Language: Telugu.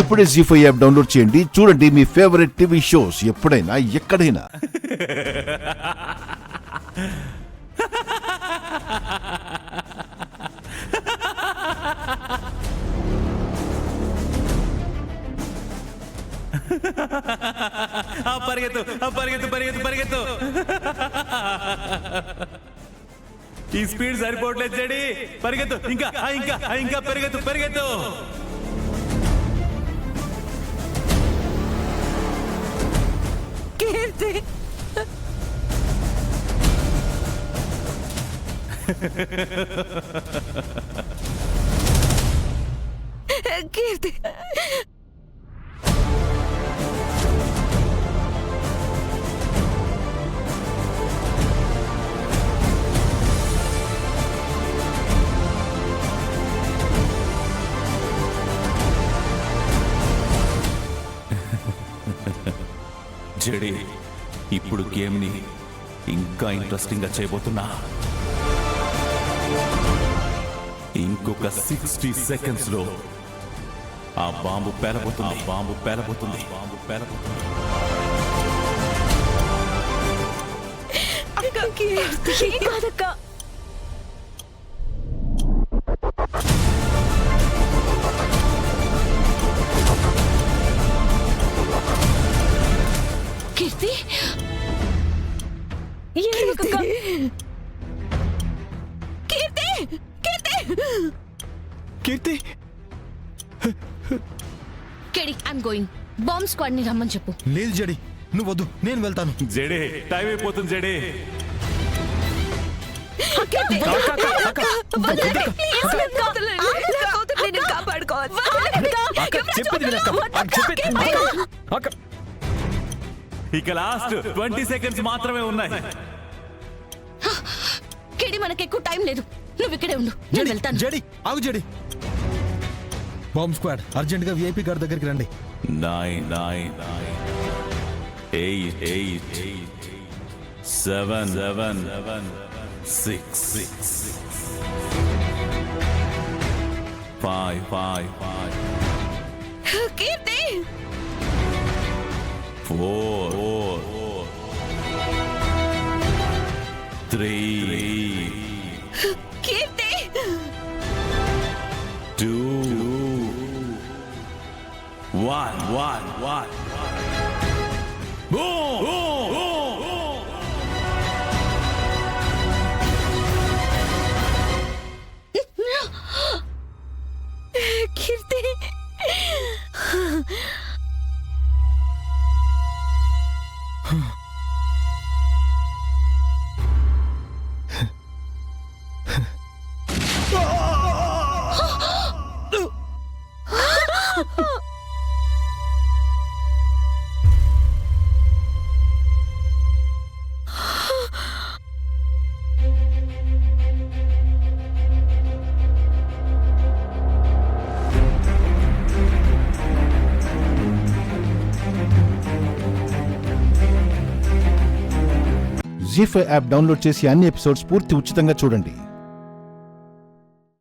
ఇప్పుడే జీ5 యాప్ డౌన్లోడ్ చేయండి. చూడండి మీ ఫేవరెట్ టీవీ షోస్ ఎప్పుడైనా ఎక్కడైనా. పరిగెత్తు పరిగెత్తు పరిగెత్తు పరిగెత్తు. ఈ స్పీడ్ సరిపోవట్లేదు జడి. పరిగెత్తు ఇంకా ఇంకా ఇంకా పరిగెత్తు పరిగెత్తు. కీర్తి కీర్తి జడి, ఇప్పుడు గేమ్ ని ఇంకా ఇంట్రెస్టింగ్ గా చేయబోతున్నా. ఇంకొక 60 సెకండ్స్ లో ఆ బాంబు పేలబోతుంది. బాంబు పేలబోతుంది. బాంబు పేలబోతుంది. కీర్తి కాదక్క. కీర్తి కీర్తి కీర్తి కీర్తి కేడి, ఐమ్ గోయింగ్. బాంబ్ స్క్వాడ్ ని రమ్మని చెప్పు. లేదు జడి, నువ్వు వద్దు, నేను వెళ్తాను. జడే, టైం అయిపోతుంది జడే. ఇక లాస్ట్ 20 సెకండ్స్ మాత్రమే ఉన్నాయి. కేడి, మనకి ఎక్కువ టైం లేదు. నువ్వు ఇక్కడే ఉండు, నేను వెళ్తాను. జడి ఆగు జడి. బాంబ్ స్క్వాడ్ అర్జెంట్ గా విఐపి గారి దగ్గరికి రండి. 9 9 8 8 7 7 6 6 5 5 5 కీర్తి 4 3 కీర్తి 2 1 కీర్తి జీ5 యాప్ డౌన్లోడ్ చేసి అన్ని ఎపిసోడ్స్ పూర్తి ఉచితంగా చూడండి.